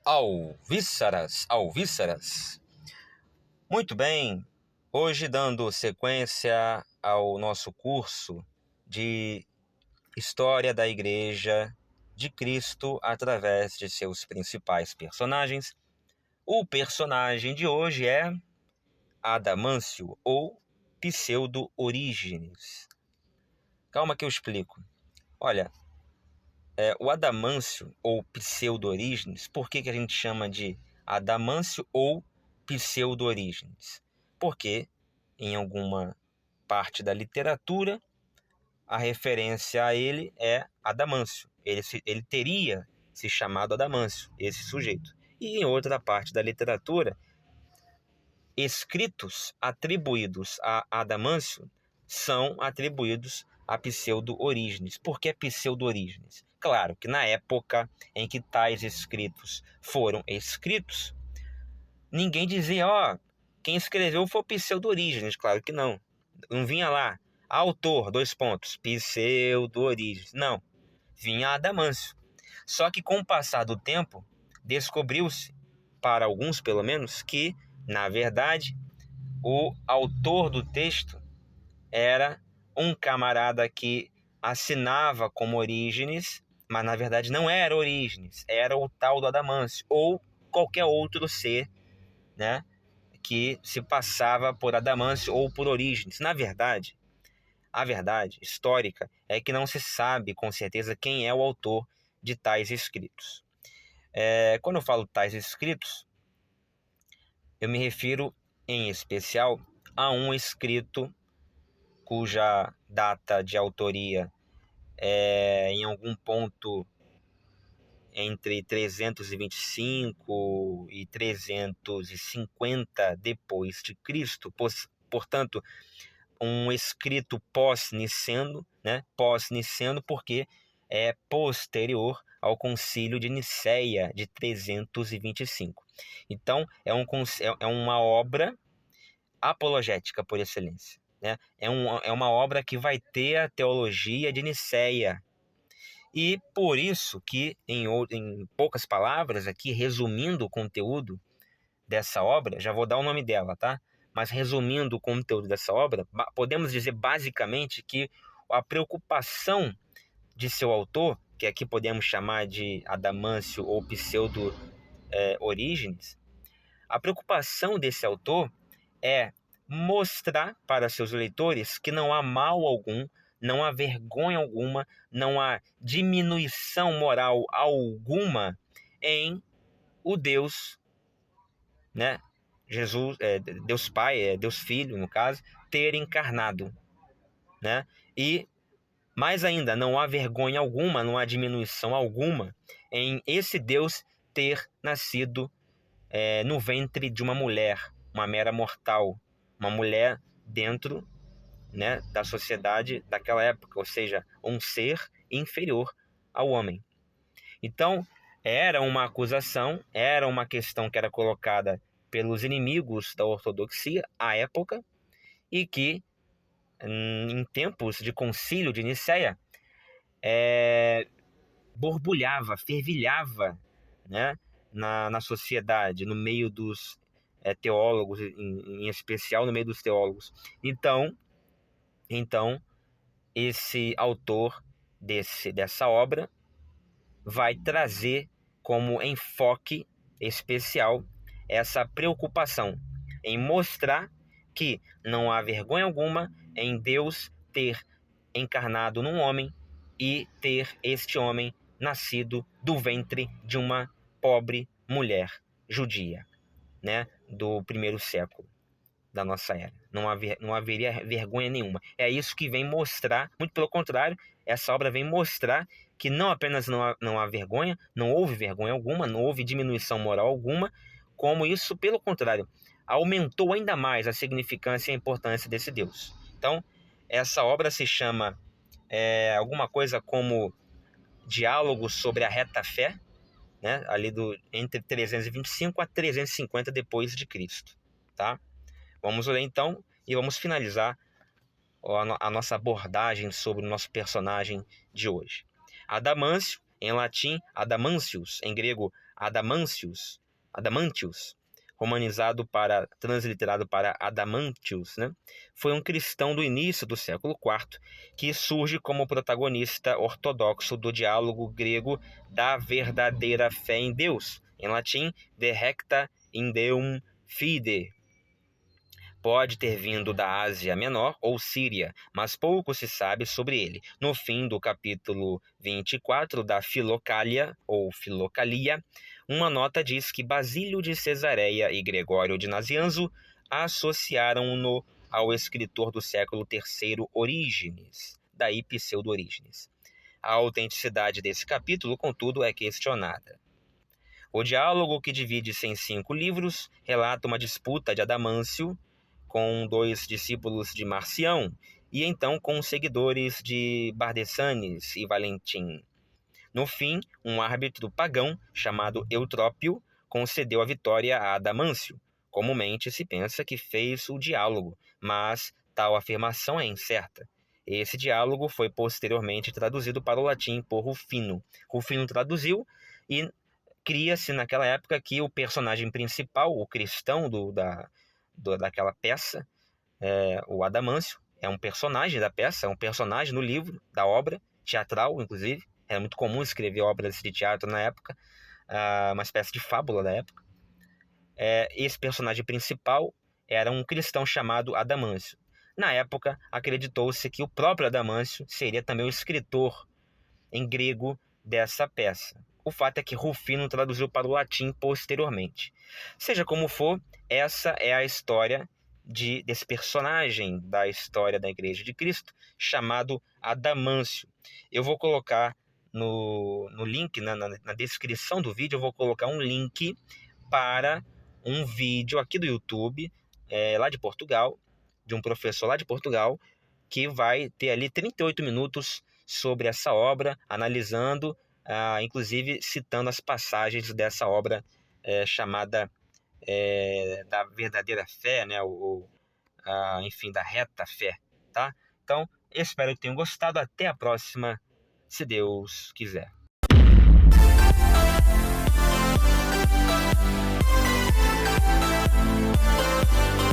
Alvíceras, alvíceras. Muito bem, hoje dando sequência ao nosso curso de História da Igreja de Cristo através de seus principais personagens. O personagem de hoje é Adamâncio ou Pseudo-Orígenes. Calma que eu explico. Olha, o Adamâncio ou Pseudo-Orígenes, por que a gente chama de Adamâncio ou Pseudo-Orígenes? Porque em alguma parte da literatura a referência a ele é Adamâncio. Ele teria se chamado Adamâncio, esse sujeito. E em outra parte da literatura, escritos atribuídos a Adamâncio são atribuídos a Pseudo-Orígenes. Por que Pseudo-Orígenes? Claro que na época em que tais escritos foram escritos, ninguém dizia, quem escreveu foi Pseudo-Orígenes. Claro que não. Não vinha lá, autor, : Pseudo-Orígenes. Não, vinha Adamâncio. Só que com o passar do tempo, descobriu-se, para alguns pelo menos, que, na verdade, o autor do texto era um camarada que assinava como Orígenes, mas na verdade não era Orígenes, era o tal do Adamâncio, ou qualquer outro ser, né, que se passava por Adamâncio ou por Orígenes. Na verdade, a verdade histórica é que não se sabe com certeza quem é o autor de tais escritos. Quando eu falo tais escritos, eu me refiro em especial a um escrito cuja data de autoria é em algum ponto entre 325 e 350 depois de Cristo, portanto, um escrito pós-niceno, né? Pós-niceno porque é posterior ao Concílio de Nicéia de 325. Então, é uma obra apologética por excelência, né? É uma obra que vai ter a teologia de Nicéia. E por isso que, em poucas palavras, aqui resumindo o conteúdo dessa obra, já vou dar o nome dela, tá? Mas resumindo o conteúdo dessa obra, podemos dizer basicamente que a preocupação de seu autor, que aqui podemos chamar de Adamâncio ou Pseudo-Orígenes, a preocupação desse autor é mostrar para seus leitores que não há mal algum, não há vergonha alguma, não há diminuição moral alguma em o Deus, né? Jesus, Deus Pai, Deus Filho, no caso, ter encarnado, né? E mais ainda, não há vergonha alguma, não há diminuição alguma em esse Deus ter nascido no ventre de uma mulher, uma mera mortal, uma mulher dentro, né, da sociedade daquela época, ou seja, um ser inferior ao homem. Então, era uma acusação, era uma questão que era colocada pelos inimigos da ortodoxia à época e que, em tempos de concílio de Nicéia, borbulhava, fervilhava, né, na sociedade, no meio dos teólogos, em especial no meio dos teólogos. Então esse autor dessa obra vai trazer como enfoque especial essa preocupação em mostrar que não há vergonha alguma em Deus ter encarnado num homem e ter este homem nascido do ventre de uma pobre mulher judia, né, do primeiro século da nossa era. Não haveria vergonha nenhuma. É isso que vem mostrar, muito pelo contrário, essa obra vem mostrar que não apenas não há vergonha, não houve vergonha alguma, não houve diminuição moral alguma, como isso, pelo contrário, aumentou ainda mais a significância e a importância desse Deus. Então, essa obra se chama alguma coisa como Diálogos sobre a Reta Fé, né, ali entre 325 a 350 depois de Cristo, tá? Vamos ler então e vamos finalizar a nossa abordagem sobre o nosso personagem de hoje. Adamâncio, em latim, Adamantius, em grego, Adamantius, transliterado para Adamantius, né? Foi um cristão do início do século IV que surge como protagonista ortodoxo do diálogo grego da verdadeira fé em Deus, em latim, de recta in Deum fide. Pode ter vindo da Ásia Menor ou Síria, mas pouco se sabe sobre ele. No fim do capítulo 24 da Filocalia, ou Filocalia, uma nota diz que Basílio de Cesareia e Gregório de Nazianzo associaram-no ao escritor do século III Orígenes, daí Pseudo-Orígenes. A autenticidade desse capítulo, contudo, é questionada. O diálogo, que divide-se em 5 livros, relata uma disputa de Adamâncio com 2 discípulos de Marcião, e então com os seguidores de Bardesanes e Valentim. No fim, um árbitro pagão, chamado Eutrópio, concedeu a vitória a Adamâncio. Comumente se pensa que fez o diálogo, mas tal afirmação é incerta. Esse diálogo foi posteriormente traduzido para o latim por Rufino. Rufino traduziu e cria-se naquela época que o personagem principal, o cristão daquela peça, o Adamâncio, é um personagem da peça, é um personagem no livro, da obra, teatral, inclusive. Era muito comum escrever obras de teatro na época, uma espécie de fábula da época. Esse personagem principal era um cristão chamado Adamâncio. Na época, acreditou-se que o próprio Adamâncio seria também o escritor em grego dessa peça. O fato é que Rufino traduziu para o latim posteriormente. Seja como for, essa é a história desse personagem da história da Igreja de Cristo, chamado Adamâncio. Eu vou colocar no link, na descrição do vídeo, eu vou colocar um link para um vídeo aqui do YouTube, lá de Portugal, de um professor lá de Portugal, que vai ter ali 38 minutos sobre essa obra, analisando, inclusive citando as passagens dessa obra chamada da verdadeira fé, né? Enfim, da reta fé, tá? Então, espero que tenham gostado. Até a próxima, se Deus quiser.